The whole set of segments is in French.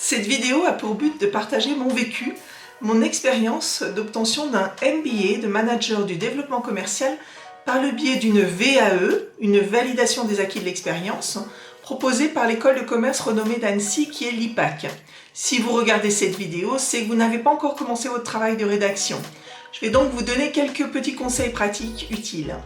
Cette vidéo a pour but de partager mon vécu, mon expérience d'obtention d'un MBA de manager du développement commercial par le biais d'une VAE, une validation des acquis de l'expérience, proposée par l'école de commerce renommée d'Annecy qui est l'IPAC. Si vous regardez cette vidéo, c'est que vous n'avez pas encore commencé votre travail de rédaction. Je vais donc vous donner quelques petits conseils pratiques utiles.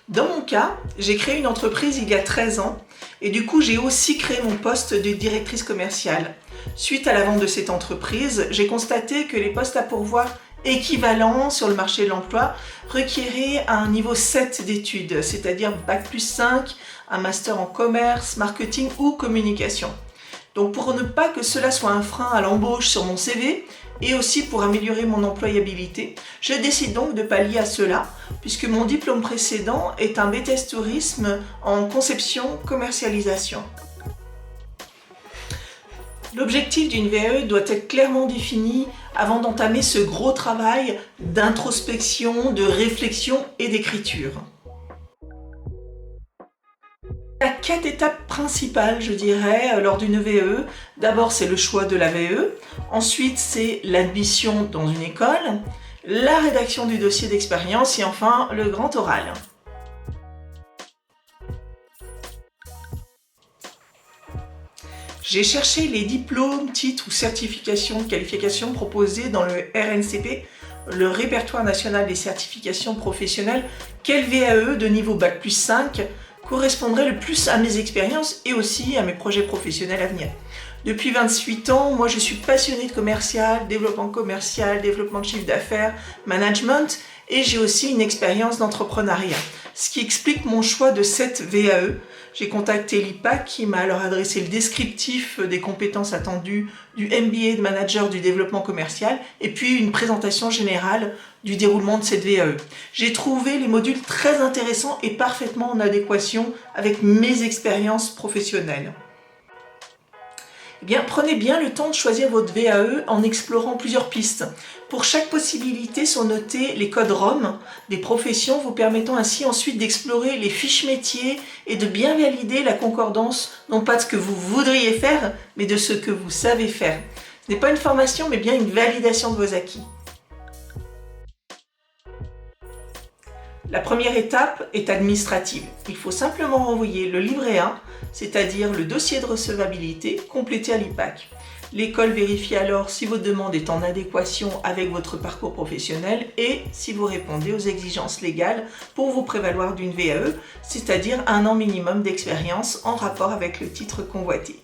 Dans mon cas, j'ai créé une entreprise il y a 13 ans et du coup j'ai aussi créé mon poste de directrice commerciale. Suite à la vente de cette entreprise, j'ai constaté que les postes à pourvoir équivalents sur le marché de l'emploi requéraient un niveau 7 d'études, c'est-à-dire Bac+5, un master en commerce, marketing ou communication. Donc pour ne pas que cela soit un frein à l'embauche sur mon CV et aussi pour améliorer mon employabilité, je décide donc de pallier à cela puisque mon diplôme précédent est un BTS Tourisme en conception-commercialisation. L'objectif d'une VAE doit être clairement défini avant d'entamer ce gros travail d'introspection, de réflexion et d'écriture. Il y a 4 étapes principales, je dirais, lors d'une VAE. D'abord, c'est le choix de la VAE. Ensuite, c'est l'admission dans une école, la rédaction du dossier d'expérience et enfin, le grand oral. J'ai cherché les diplômes, titres ou certifications de qualification proposés dans le RNCP, le Répertoire National des Certifications Professionnelles. Quelle VAE de niveau Bac+5 correspondrait le plus à mes expériences et aussi à mes projets professionnels à venir. Depuis 28 ans, moi je suis passionnée de commercial, développement de chiffre d'affaires, management et j'ai aussi une expérience d'entrepreneuriat. Ce qui explique mon choix de cette VAE. J'ai contacté l'IPAC qui m'a alors adressé le descriptif des compétences attendues du MBA de manager du développement commercial et puis une présentation générale du déroulement de cette VAE. J'ai trouvé les modules très intéressants et parfaitement en adéquation avec mes expériences professionnelles. Eh bien, prenez bien le temps de choisir votre VAE en explorant plusieurs pistes. Pour chaque possibilité sont notés les codes ROM des professions, vous permettant ainsi ensuite d'explorer les fiches métiers et de bien valider la concordance, non pas de ce que vous voudriez faire, mais de ce que vous savez faire. Ce n'est pas une formation, mais bien une validation de vos acquis. La première étape est administrative. Il faut simplement renvoyer le livret 1, c'est-à-dire le dossier de recevabilité, complété à l'IPAC. L'école vérifie alors si votre demande est en adéquation avec votre parcours professionnel et si vous répondez aux exigences légales pour vous prévaloir d'une VAE, c'est-à-dire 1 an minimum d'expérience en rapport avec le titre convoité.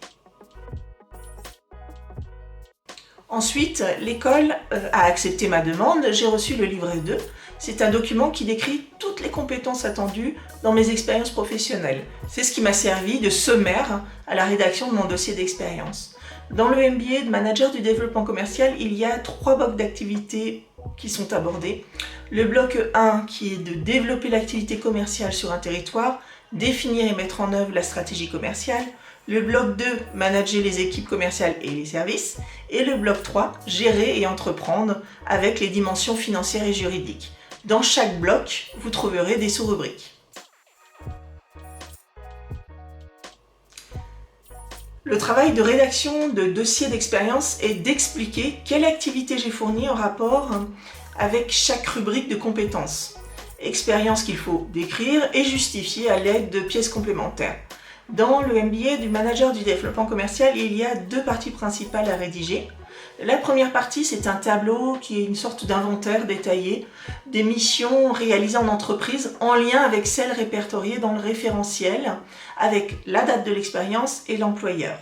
Ensuite, l'école a accepté ma demande, j'ai reçu le livret 2. C'est un document qui décrit toutes les compétences attendues dans mes expériences professionnelles. C'est ce qui m'a servi de sommaire à la rédaction de mon dossier d'expérience. Dans le MBA de manager du développement commercial, il y a 3 blocs d'activités qui sont abordés. Le bloc 1 qui est de développer l'activité commerciale sur un territoire, définir et mettre en œuvre la stratégie commerciale. Le bloc 2, manager les équipes commerciales et les services. Et le bloc 3, gérer et entreprendre avec les dimensions financières et juridiques. Dans chaque bloc, vous trouverez des sous-rubriques. Le travail de rédaction de dossier d'expérience est d'expliquer quelle activité j'ai fournie en rapport avec chaque rubrique de compétences. Expérience qu'il faut décrire et justifier à l'aide de pièces complémentaires. Dans le MBA du manager du développement commercial, il y a 2 parties principales à rédiger. La première partie, c'est un tableau qui est une sorte d'inventaire détaillé des missions réalisées en entreprise en lien avec celles répertoriées dans le référentiel, avec la date de l'expérience et l'employeur.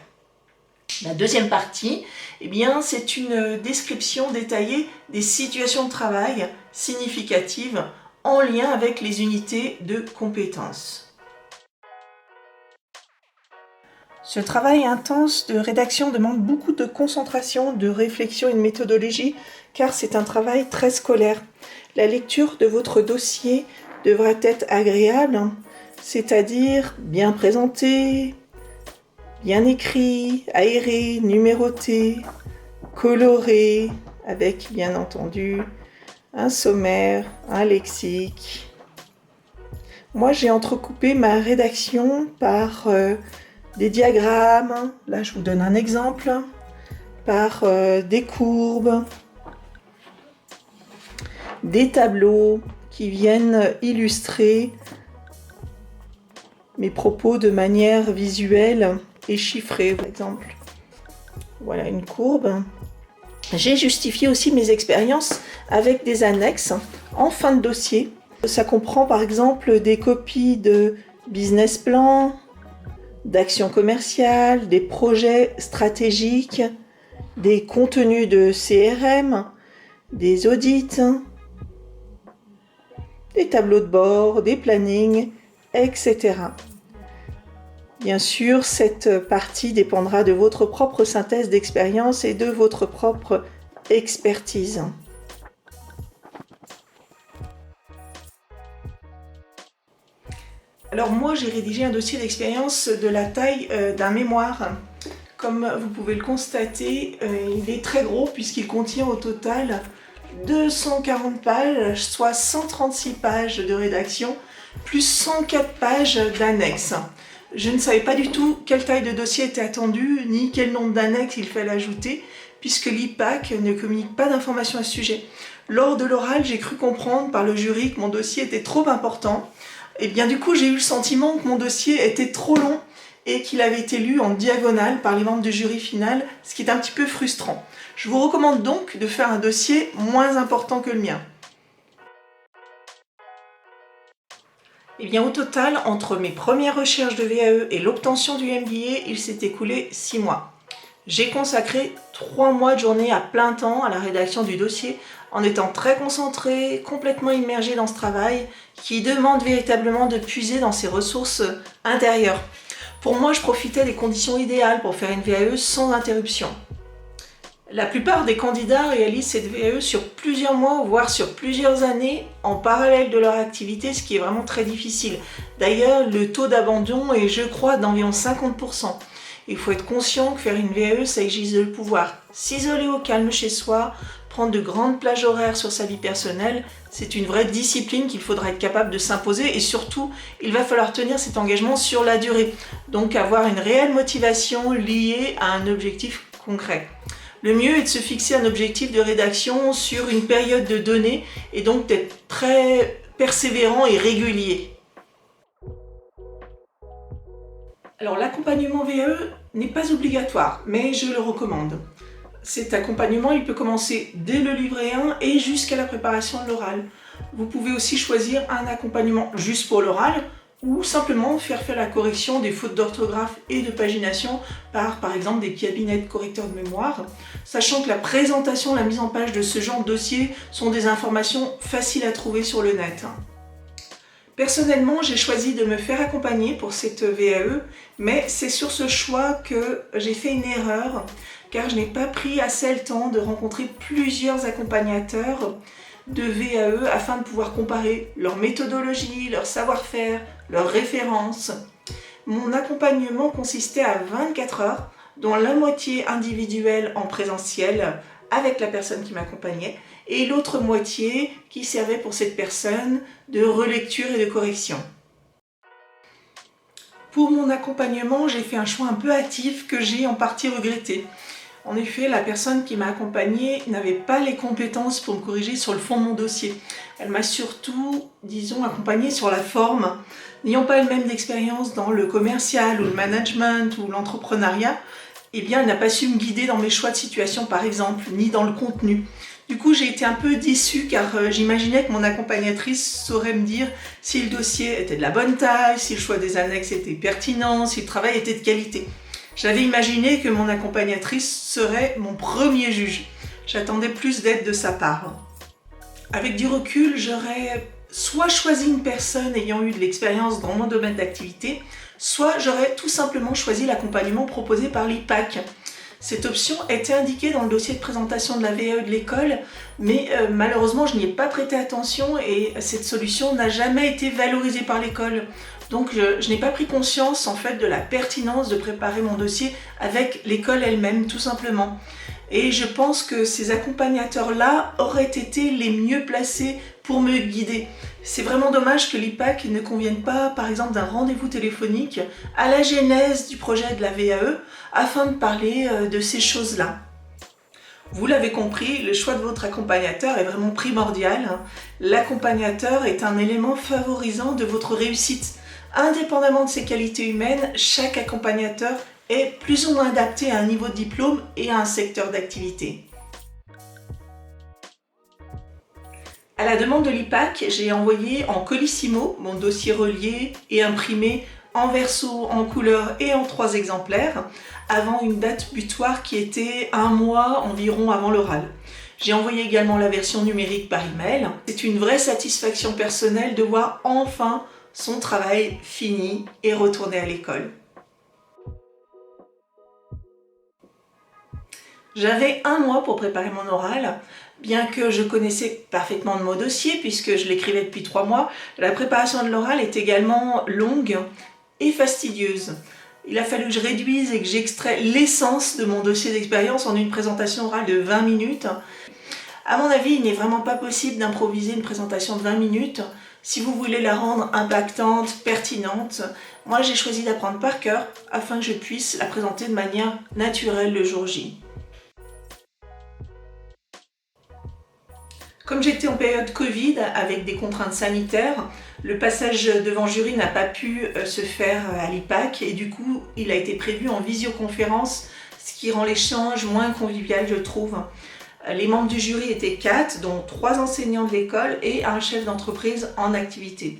La deuxième partie, eh bien, c'est une description détaillée des situations de travail significatives en lien avec les unités de compétences. Ce travail intense de rédaction demande beaucoup de concentration, de réflexion et de méthodologie, car c'est un travail très scolaire. La lecture de votre dossier devra être agréable, c'est-à-dire bien présenté, bien écrit, aéré, numéroté, coloré, avec bien entendu un sommaire, un lexique. Moi, j'ai entrecoupé ma rédaction par des diagrammes, là je vous donne un exemple, par des courbes, des tableaux qui viennent illustrer mes propos de manière visuelle et chiffrée, par exemple. Voilà une courbe. J'ai justifié aussi mes expériences avec des annexes en fin de dossier. Ça comprend par exemple des copies de business plan, d'actions commerciales, des projets stratégiques, des contenus de CRM, des audits, des tableaux de bord, des plannings, etc. Bien sûr, cette partie dépendra de votre propre synthèse d'expérience et de votre propre expertise. Alors moi, j'ai rédigé un dossier d'expérience de la taille d'un mémoire. Comme vous pouvez le constater, il est très gros puisqu'il contient au total 240 pages, soit 136 pages de rédaction, plus 104 pages d'annexes. Je ne savais pas du tout quelle taille de dossier était attendue, ni quel nombre d'annexes il fallait ajouter, puisque l'IPAC ne communique pas d'informations à ce sujet. Lors de l'oral, j'ai cru comprendre par le jury que mon dossier était trop important. Et bien du coup, j'ai eu le sentiment que mon dossier était trop long et qu'il avait été lu en diagonale par les membres du jury final, ce qui est un petit peu frustrant. Je vous recommande donc de faire un dossier moins important que le mien. Et bien au total, entre mes premières recherches de VAE et l'obtention du MBA, il s'est écoulé 6 mois. J'ai consacré 3 mois de journée à plein temps à la rédaction du dossier, en étant très concentrée, complètement immergée dans ce travail, qui demande véritablement de puiser dans ses ressources intérieures. Pour moi, je profitais des conditions idéales pour faire une VAE sans interruption. La plupart des candidats réalisent cette VAE sur plusieurs mois, voire sur plusieurs années, en parallèle de leur activité, ce qui est vraiment très difficile. D'ailleurs, le taux d'abandon est, je crois, d'environ 50%. Il faut être conscient que faire une VAE, ça exige de pouvoir s'isoler au calme chez soi, prendre de grandes plages horaires sur sa vie personnelle. C'est une vraie discipline qu'il faudra être capable de s'imposer et surtout, il va falloir tenir cet engagement sur la durée. Donc avoir une réelle motivation liée à un objectif concret. Le mieux est de se fixer un objectif de rédaction sur une période de données et donc d'être très persévérant et régulier. Alors l'accompagnement VAE n'est pas obligatoire, mais je le recommande. Cet accompagnement, il peut commencer dès le livret 1 et jusqu'à la préparation de l'oral. Vous pouvez aussi choisir un accompagnement juste pour l'oral ou simplement faire la correction des fautes d'orthographe et de pagination par exemple des cabinets de correcteurs de mémoire, sachant que la présentation, la mise en page de ce genre de dossier sont des informations faciles à trouver sur le net. Personnellement, j'ai choisi de me faire accompagner pour cette VAE, mais c'est sur ce choix que j'ai fait une erreur, car je n'ai pas pris assez le temps de rencontrer plusieurs accompagnateurs de VAE afin de pouvoir comparer leur méthodologie, leur savoir-faire, leurs références. Mon accompagnement consistait à 24 heures, dont la moitié individuelle en présentiel avec la personne qui m'accompagnait et l'autre moitié qui servait pour cette personne de relecture et de correction. Pour mon accompagnement, j'ai fait un choix un peu hâtif que j'ai en partie regretté. En effet, la personne qui m'a accompagnée n'avait pas les compétences pour me corriger sur le fond de mon dossier. Elle m'a surtout, accompagnée sur la forme. N'ayant pas le même d'expérience dans le commercial ou le management ou l'entrepreneuriat, elle n'a pas su me guider dans mes choix de situation par exemple, ni dans le contenu. Du coup, j'ai été un peu déçue car j'imaginais que mon accompagnatrice saurait me dire si le dossier était de la bonne taille, si le choix des annexes était pertinent, si le travail était de qualité. J'avais imaginé que mon accompagnatrice serait mon premier juge. J'attendais plus d'aide de sa part. Avec du recul, j'aurais soit choisi une personne ayant eu de l'expérience dans mon domaine d'activité, soit j'aurais tout simplement choisi l'accompagnement proposé par l'IPAC. Cette option était indiquée dans le dossier de présentation de la VAE de l'école, mais malheureusement je n'y ai pas prêté attention et cette solution n'a jamais été valorisée par l'école. Donc je n'ai pas pris conscience en fait de la pertinence de préparer mon dossier avec l'école elle-même tout simplement. Et je pense que ces accompagnateurs-là auraient été les mieux placés pour me guider. C'est vraiment dommage que l'IPAC ne convienne pas, par exemple, d'un rendez-vous téléphonique à la genèse du projet de la VAE afin de parler de ces choses-là. Vous l'avez compris, le choix de votre accompagnateur est vraiment primordial. L'accompagnateur est un élément favorisant de votre réussite. Indépendamment de ses qualités humaines, chaque accompagnateur est plus ou moins adapté à un niveau de diplôme et à un secteur d'activité. À la demande de l'IPAC, j'ai envoyé en colissimo mon dossier relié et imprimé en verso, en couleur et en 3 exemplaires avant une date butoir qui était 1 mois environ avant l'oral. J'ai envoyé également la version numérique par email. C'est une vraie satisfaction personnelle de voir enfin son travail fini et retourner à l'école. J'avais 1 mois pour préparer mon oral. Bien que je connaissais parfaitement mon dossier puisque je l'écrivais depuis 3 mois, la préparation de l'oral est également longue et fastidieuse. Il a fallu que je réduise et que j'extrais l'essence de mon dossier d'expérience en une présentation orale de 20 minutes. À mon avis, il n'est vraiment pas possible d'improviser une présentation de 20 minutes si vous voulez la rendre impactante, pertinente. Moi, j'ai choisi d'apprendre par cœur afin que je puisse la présenter de manière naturelle le jour J. Comme j'étais en période Covid avec des contraintes sanitaires, le passage devant jury n'a pas pu se faire à l'IPAC et du coup il a été prévu en visioconférence, ce qui rend l'échange moins convivial je trouve. Les membres du jury étaient 4, dont 3 enseignants de l'école et un chef d'entreprise en activité.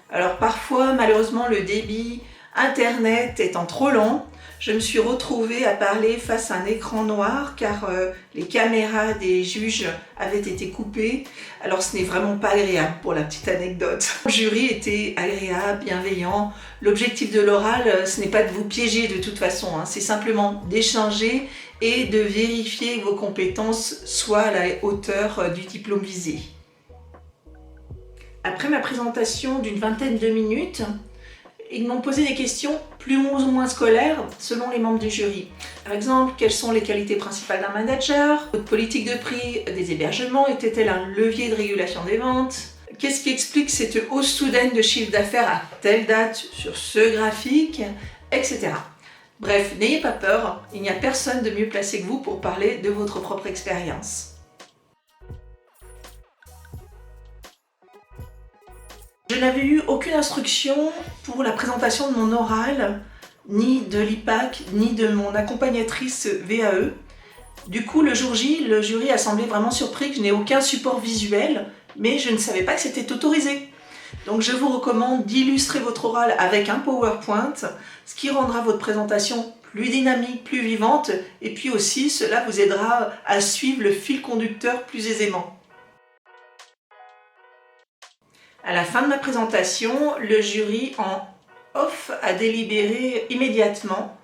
Alors parfois malheureusement le débit internet étant trop lent, je me suis retrouvée à parler face à un écran noir car les caméras des juges avaient été coupées. Alors ce n'est vraiment pas agréable pour la petite anecdote. Le jury était agréable, bienveillant. L'objectif de l'oral, ce n'est pas de vous piéger de toute façon, c'est simplement d'échanger et de vérifier que vos compétences soient à la hauteur du diplôme visé. Après ma présentation d'une vingtaine de minutes, ils m'ont posé des questions plus ou moins scolaires selon les membres du jury. Par exemple, quelles sont les qualités principales d'un manager? Votre politique de prix des hébergements était-elle un levier de régulation des ventes? Qu'est-ce qui explique cette hausse soudaine de chiffre d'affaires à telle date sur ce graphique, etc. Bref, n'ayez pas peur, il n'y a personne de mieux placé que vous pour parler de votre propre expérience. Je n'avais eu aucune instruction pour la présentation de mon oral, ni de l'IPAC, ni de mon accompagnatrice VAE. Du coup, le jour J, le jury a semblé vraiment surpris que je n'ai aucun support visuel, mais je ne savais pas que c'était autorisé. Donc je vous recommande d'illustrer votre oral avec un PowerPoint, ce qui rendra votre présentation plus dynamique, plus vivante, et puis aussi cela vous aidera à suivre le fil conducteur plus aisément. À la fin de ma présentation, le jury en off a délibéré immédiatement.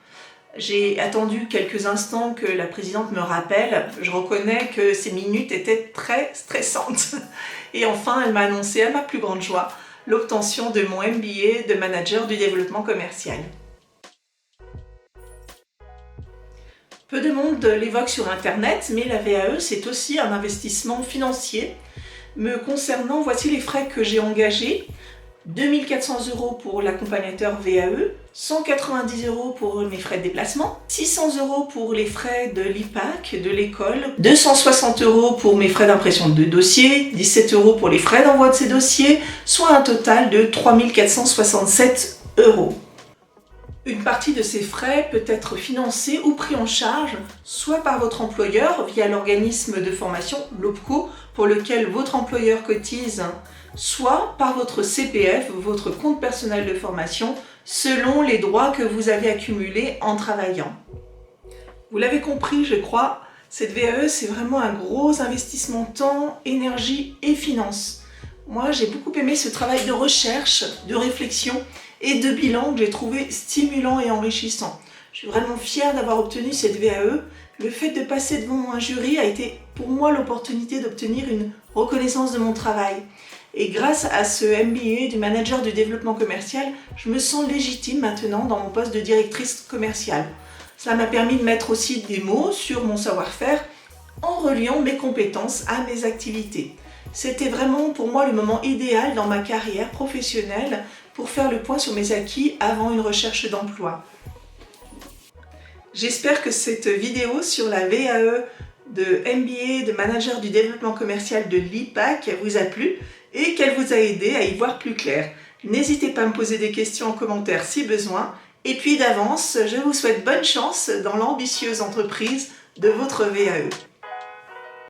J'ai attendu quelques instants que la présidente me rappelle. Je reconnais que ces minutes étaient très stressantes. Et enfin, elle m'a annoncé à ma plus grande joie l'obtention de mon MBA de manager du développement commercial. Peu de monde l'évoque sur Internet, mais la VAE, c'est aussi un investissement financier. Me concernant, voici les frais que j'ai engagés. 2 400 € pour l'accompagnateur VAE, 190 € pour mes frais de déplacement, 600 € pour les frais de l'IPAC, de l'école, 260 € pour mes frais d'impression de dossiers, 17 € pour les frais d'envoi de ces dossiers, soit un total de 3 467 €. Une partie de ces frais peut être financée ou pris en charge soit par votre employeur via l'organisme de formation, l'OPCO, pour lequel votre employeur cotise, soit par votre CPF, votre compte personnel de formation, selon les droits que vous avez accumulés en travaillant. Vous l'avez compris, je crois, cette VAE, c'est vraiment un gros investissement temps, énergie et finances. Moi, j'ai beaucoup aimé ce travail de recherche, de réflexion et de bilan que j'ai trouvé stimulant et enrichissant. Je suis vraiment fière d'avoir obtenu cette VAE. Le fait de passer devant un jury a été pour moi l'opportunité d'obtenir une reconnaissance de mon travail. Et grâce à ce MBA du manager du développement commercial, je me sens légitime maintenant dans mon poste de directrice commerciale. Cela m'a permis de mettre aussi des mots sur mon savoir-faire en reliant mes compétences à mes activités. C'était vraiment pour moi le moment idéal dans ma carrière professionnelle pour faire le point sur mes acquis avant une recherche d'emploi. J'espère que cette vidéo sur la VAE de MBA de manager du développement commercial de l'IPAC vous a plu et qu'elle vous a aidé à y voir plus clair. N'hésitez pas à me poser des questions en commentaire si besoin. Et puis d'avance, je vous souhaite bonne chance dans l'ambitieuse entreprise de votre VAE.